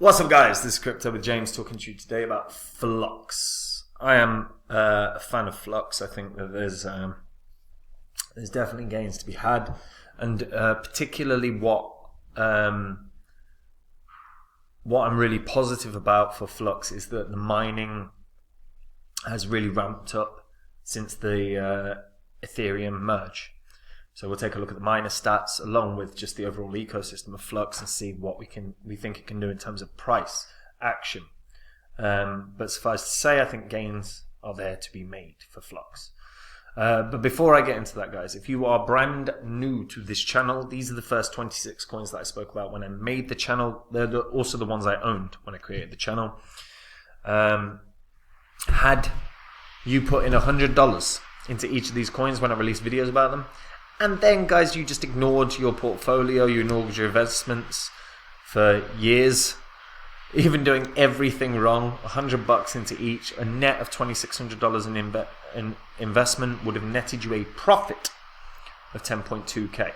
What's up, guys? This is Crypto with James talking to you today about Flux. I am a fan of Flux. I think that there's definitely gains to be had, and particularly what I'm really positive about for Flux is that the mining has really ramped up since the Ethereum merge. So we'll take a look at the miner stats along with just the overall ecosystem of Flux and see what we think it can do in terms of price action. But suffice to say, I think gains are there to be made for Flux. But before I get into that, guys, if you are brand new to this channel, these are the first 26 coins that I spoke about when I made the channel. They're also the ones I owned when I created the channel. Had you put in $100 into each of these coins when I released videos about them, and then, guys, you just ignored your portfolio, you ignored your investments for years, even doing everything wrong, $100 into each, a net of $2,600 in investment would have netted you a profit of 10.2k,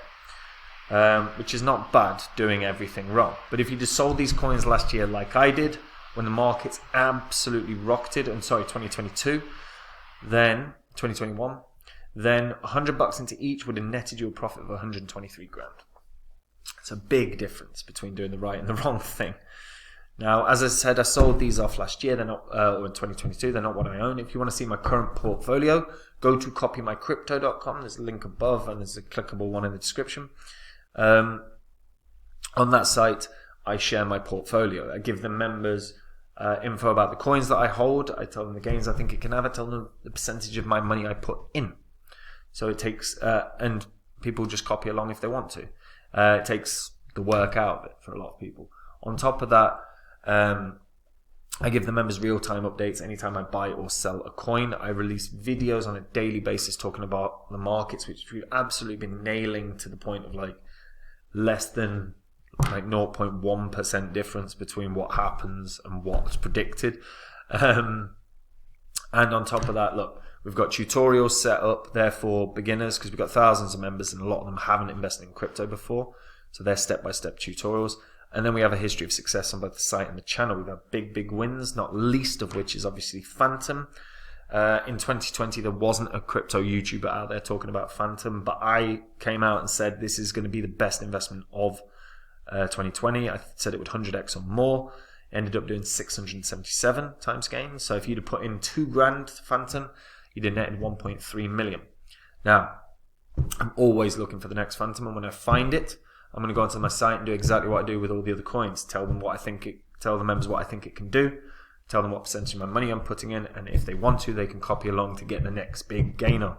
which is not bad doing everything wrong. But if you just sold these coins last year like I did, when the markets absolutely rocketed, 2022, then 2021, then $100 into each would have netted you a profit of 123 grand. It's a big difference between doing the right and the wrong thing. Now, as I said, I sold these off last year. They're not, or in 2022. They're not what I own. If you want to see my current portfolio, go to copymycrypto.com. There's a link above, and there's a clickable one in the description. On that site, I share my portfolio. I give the members info about the coins that I hold. I tell them the gains I think it can have. I tell them the percentage of my money I put in. So it takes, and people just copy along if they want to. It takes the work out of it for a lot of people. On top of that, I give the members real-time updates anytime I buy or sell a coin. I release videos on a daily basis talking about the markets, which we've absolutely been nailing to the point of like less than like 0.1% difference between what happens and what's predicted. And on top of that, look, we've got tutorials set up there for beginners because we've got thousands of members and a lot of them haven't invested in crypto before. So they're step-by-step tutorials. And then we have a history of success on both the site and the channel. We've had big wins, not least of which is obviously Phantom. In 2020, there wasn't a crypto YouTuber out there talking about Phantom, but I came out and said this is going to be the best investment of 2020. I said it would 100x or more. Ended up doing 677 times gains. So if you'd have put in 2 grand to Phantom, you'd have netted 1.3 million. Now, I'm always looking for the next Phantom, and when I find it, I'm going to go onto my site and do exactly what I do with all the other coins. Tell the members what I think it can do. Tell them what percentage of my money I'm putting in, and if they want to, they can copy along to get the next big gainer.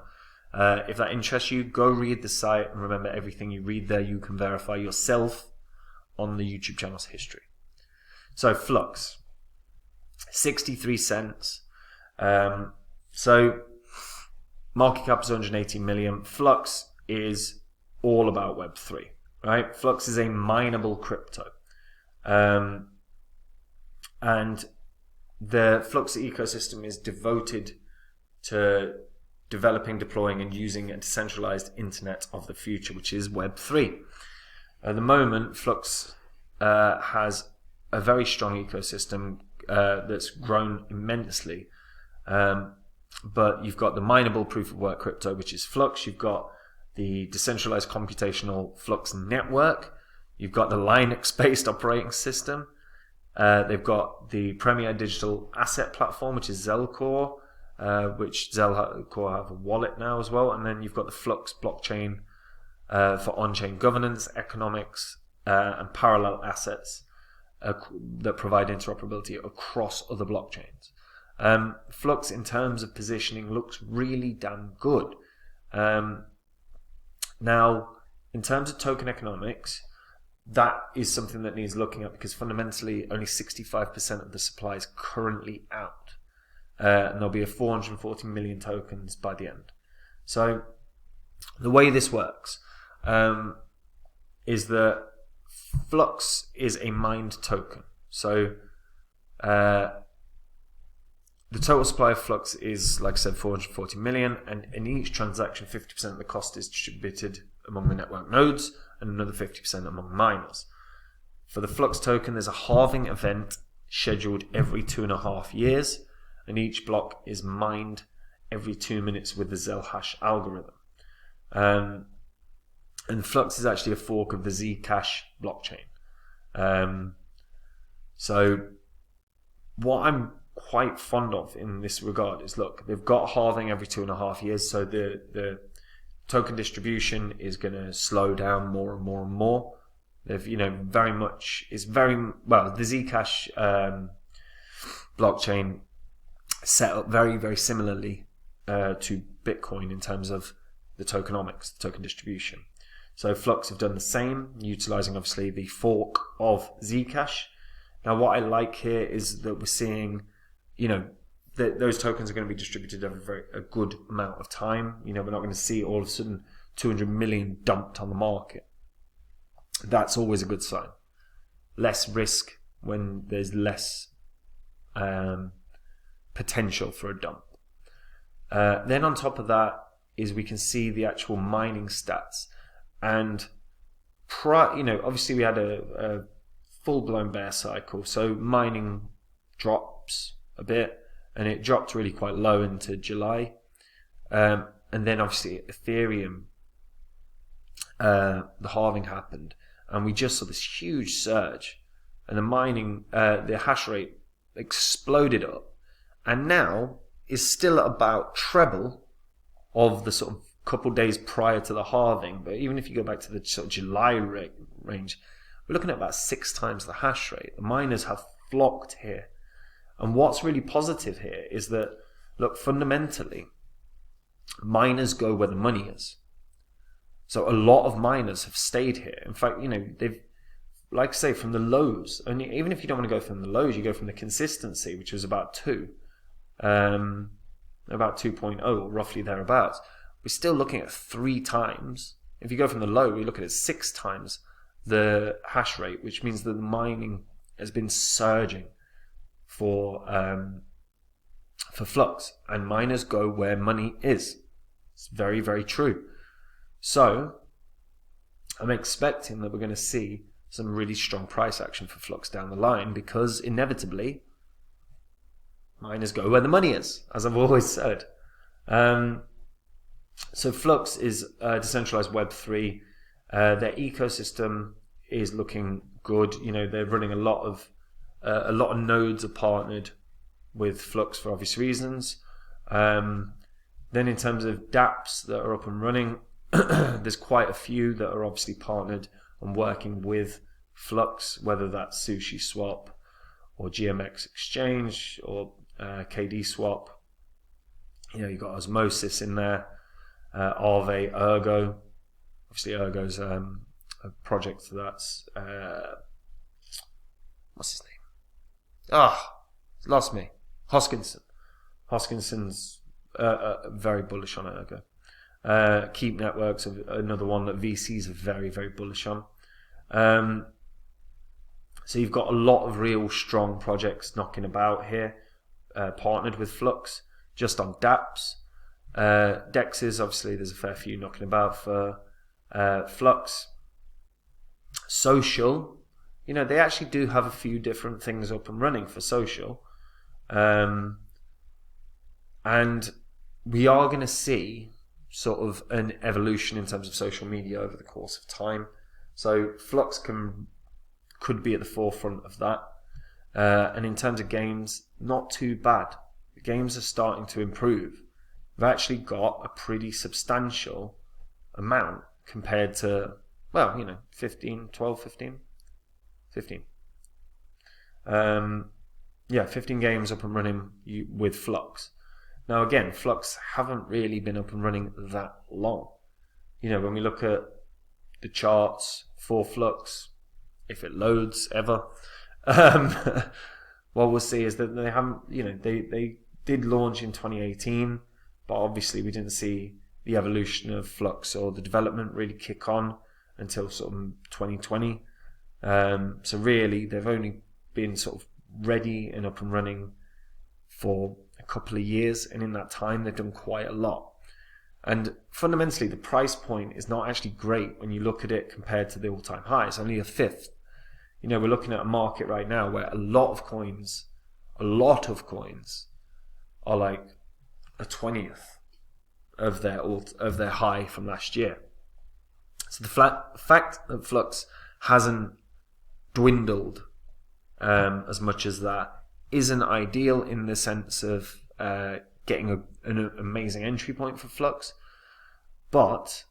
If that interests you, go read the site, and remember, everything you read there, you can verify yourself on the YouTube channel's history. So Flux, 63 cents. So market cap is 180 million. Flux is all about Web3. Right, Flux is a mineable crypto, and the Flux ecosystem is devoted to developing, deploying, and using a decentralized internet of the future, which is Web3. At the moment, Flux has a very strong ecosystem that's grown immensely, but you've got the mineable proof of work crypto, which is Flux. You've got the decentralized computational Flux network. You've got the Linux-based operating system. They've got the premier digital asset platform, which is Zelcore, which Zelcore have a wallet now as well. And then you've got the Flux blockchain for on-chain governance, economics, and parallel assets that provide interoperability across other blockchains. Flux, in terms of positioning, looks really damn good. Now, in terms of token economics, that is something that needs looking at because fundamentally only 65% of the supply is currently out. And there'll be 440 million tokens by the end. So the way this works is that Flux is a mined token. So the total supply of Flux is, like I said, 440 million, and in each transaction, 50% of the cost is distributed among the network nodes and another 50% among miners. For the Flux token, there's a halving event scheduled every 2.5 years, and each block is mined every 2 minutes with the Zelhash algorithm. And Flux is actually a fork of the Zcash blockchain. So what I'm quite fond of in this regard is, look, they've got halving every 2.5 years, so the token distribution is going to slow down more and more and more. They've, very much, it's very, well, the Zcash blockchain set up very, very similarly to Bitcoin in terms of the tokenomics, the token distribution. So Flux have done the same, utilizing obviously the fork of Zcash. Now what I like here is that we're seeing, that those tokens are going to be distributed over a good amount of time. We're not going to see all of a sudden 200 million dumped on the market. That's always a good sign. Less risk when there's less potential for a dump. Then on top of that is we can see the actual mining stats. And obviously we had a full-blown bear cycle, so mining drops a bit, and it dropped really quite low into July. And then obviously Ethereum, the halving happened, and we just saw this huge surge, and the hash rate exploded up, and now is still at about treble of the sort of couple days prior to the halving. But even if you go back to the sort of July range, we're looking at about 6 times the hash rate. The miners have flocked here. And what's really positive here is that, look, fundamentally, miners go where the money is. So a lot of miners have stayed here. In fact, they've, like I say, from the lows, only even if you don't want to go from the lows, you go from the consistency, which was about 2, about 2.0, or roughly thereabouts. We're still looking at 3 times. If you go from the low, we look at it 6 times the hash rate, which means that the mining has been surging for Flux, and miners go where money is. It's very, very true. So I'm expecting that we're going to see some really strong price action for Flux down the line, because inevitably miners go where the money is, as I've always said. So Flux is decentralized Web3. Their ecosystem is looking good. They're running a lot of nodes are partnered with Flux for obvious reasons. Then in terms of dApps that are up and running, there's quite a few that are obviously partnered and working with Flux, whether that's SushiSwap or GMX Exchange or KD Swap. You've got Osmosis in there, Aave, Ergo. Obviously, Ergo's a project that's what's his name? It's lost me. Hoskinson. Hoskinson's very bullish on Ergo. Keep Networks, another one that VCs are very, very bullish on. So you've got a lot of real strong projects knocking about here, partnered with Flux, just on dApps. Dexes, obviously, there's a fair few knocking about for Flux. Social, they actually do have a few different things up and running for social. And we are going to see sort of an evolution in terms of social media over the course of time. So Flux could be at the forefront of that. And in terms of games, not too bad. The games are starting to improve. We've actually got a pretty substantial amount compared to, 15. 15 games up and running with Flux. Now again, Flux haven't really been up and running that long. When we look at the charts for Flux, if it loads ever, what we'll see is that they haven't, they did launch in 2018, but obviously we didn't see the evolution of Flux or the development really kick on until sort of 2020. So really, they've only been sort of ready and up and running for a couple of years, and in that time they've done quite a lot. And fundamentally, the price point is not actually great when you look at it compared to the all-time high. It's only a fifth. we're looking at a market right now where a lot of coins are like a 20th of their high from last year. So the fact that Flux hasn't dwindled as much as that isn't ideal in the sense of getting an amazing entry point for Flux, but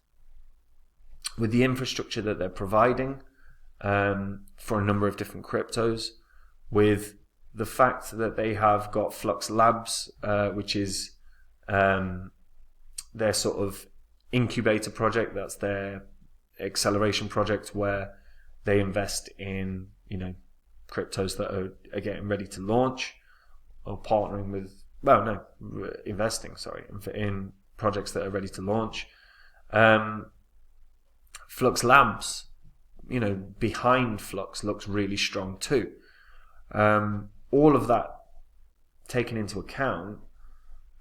with the infrastructure that they're providing for a number of different cryptos, with the fact that they have got Flux Labs, which is their sort of incubator project, that's their acceleration project where they invest in cryptos that are getting ready to launch, or partnering with investing in projects that are ready to launch. Flux Labs, behind Flux looks really strong too. All of that taken into account,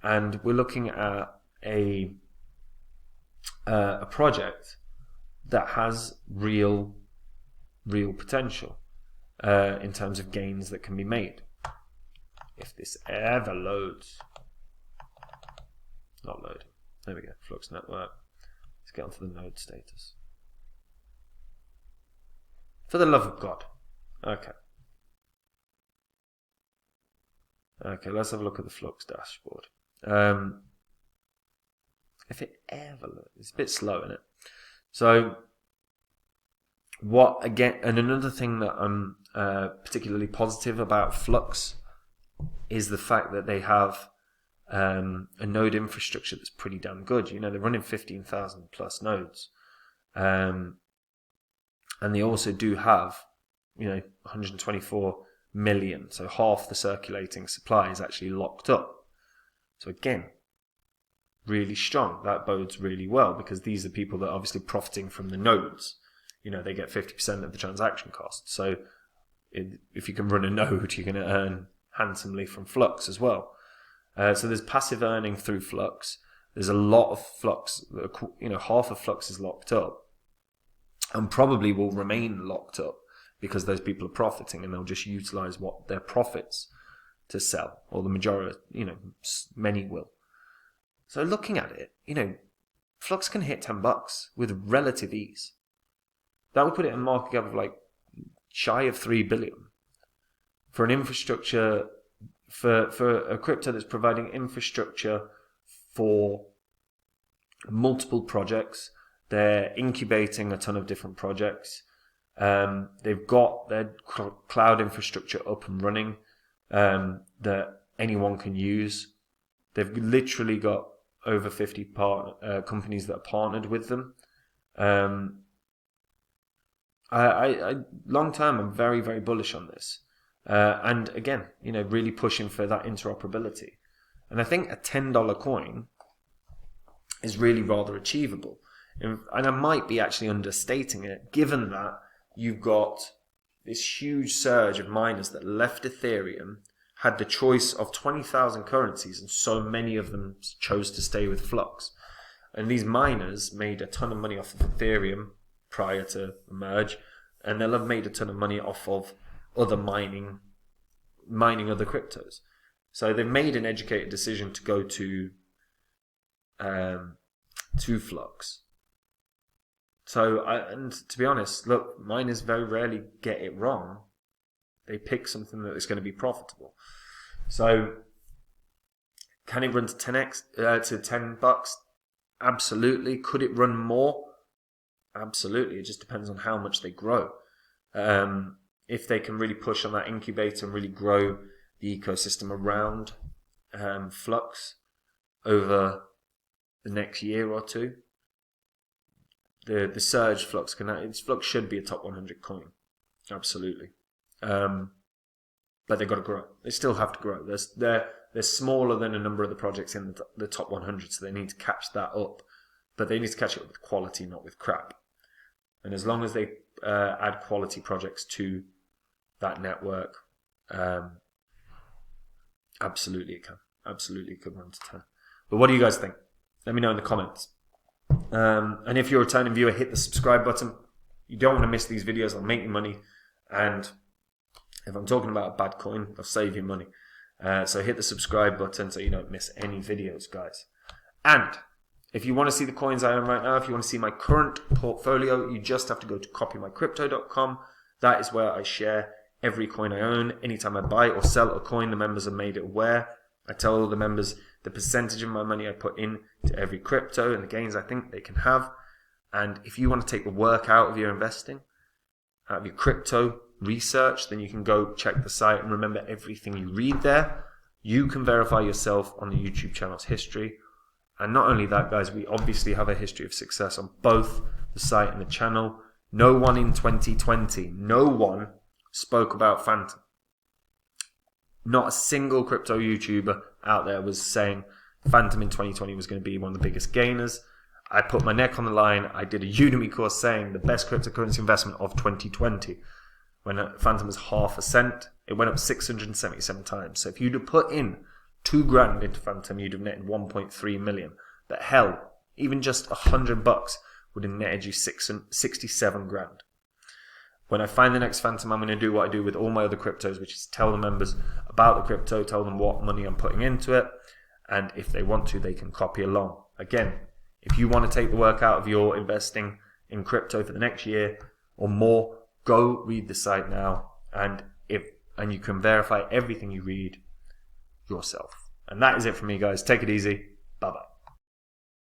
and we're looking at a project that has real potential in terms of gains that can be made. If this ever loads. Not loading. There we go. Flux network. Let's get onto the node status. For the love of God. Okay. Okay, let's have a look at the Flux dashboard. If it ever loads. It's a bit slow, isn't it? So, and another thing that I'm particularly positive about Flux is the fact that they have a node infrastructure that's pretty damn good. They're running 15,000 plus nodes. And they also do have, 124 million. So half the circulating supply is actually locked up. So again, really strong. That bodes really well because these are people that are obviously profiting from the nodes. They get 50% of the transaction cost. So if you can run a node, you're going to earn handsomely from Flux as well. So there's passive earning through Flux. There's a lot of Flux, half of Flux is locked up and probably will remain locked up because those people are profiting and they'll just utilize what their profits to sell, or the majority, many will. So looking at it, Flux can hit $10 with relative ease. That would put it in market cap of like shy of 3 billion for an infrastructure, for a crypto that's providing infrastructure for multiple projects. They're incubating a ton of different projects. They've got their cloud infrastructure up and running that anyone can use. They've literally got over 50 companies that are partnered with them. I long term, I'm very, very bullish on this. And again, really pushing for that interoperability. And I think a $10 coin is really rather achievable. And I might be actually understating it, given that you've got this huge surge of miners that left Ethereum, had the choice of 20,000 currencies, and so many of them chose to stay with Flux. And these miners made a ton of money off of Ethereum prior to the merge, and they'll have made a ton of money off of other mining other cryptos. So they've made an educated decision to go to Flux. So, and to be honest, look, miners very rarely get it wrong. They pick something that is going to be profitable. So, can it run to 10x to $10? Absolutely. Could it run more? Absolutely. It just depends on how much they grow. If they can really push on that incubator and really grow the ecosystem around Flux over the next year or two, the surge Flux Flux should be a top 100 coin, absolutely. But they've got to grow. They still have to grow. They're smaller than a number of the projects in the top 100, so they need to catch that up. But they need to catch it up with quality, not with crap. And as long as they add quality projects to that network, absolutely it can. Absolutely it could run to 10. But what do you guys think? Let me know in the comments. And if you're a returning viewer, hit the subscribe button. You don't want to miss these videos. I'll make you money. And if I'm talking about a bad coin, I'll save you money. So hit the subscribe button so you don't miss any videos, guys. And if you want to see the coins I own right now, if you want to see my current portfolio, you just have to go to copymycrypto.com. That is where I share every coin I own. Anytime I buy or sell a coin, the members are made aware. I tell all the members the percentage of my money I put in to every crypto and the gains I think they can have. And if you want to take the work out of your investing, out of your crypto research, then you can go check the site, and remember, everything you read there, you can verify yourself on the YouTube channel's history. And not only that, guys, we obviously have a history of success on both the site and the channel. No one in 2020, no one spoke about Phantom. Not a single crypto YouTuber out there was saying Phantom in 2020 was going to be one of the biggest gainers. I put my neck on the line. I did a Udemy course saying the best cryptocurrency investment of 2020. When Phantom was half a cent, it went up 677 times. So if you'd have put in $2,000 into Phantom, you'd have netted 1.3 million. But hell, even just $100 would have netted you 67 grand. When I find the next Phantom, I'm going to do what I do with all my other cryptos, which is tell the members about the crypto, tell them what money I'm putting into it, and if they want to, they can copy along. Again, if you want to take the work out of your investing in crypto for the next year or more, go read the site now, and you can verify everything you read yourself. And that is it for me, guys. Take it easy. Bye-bye.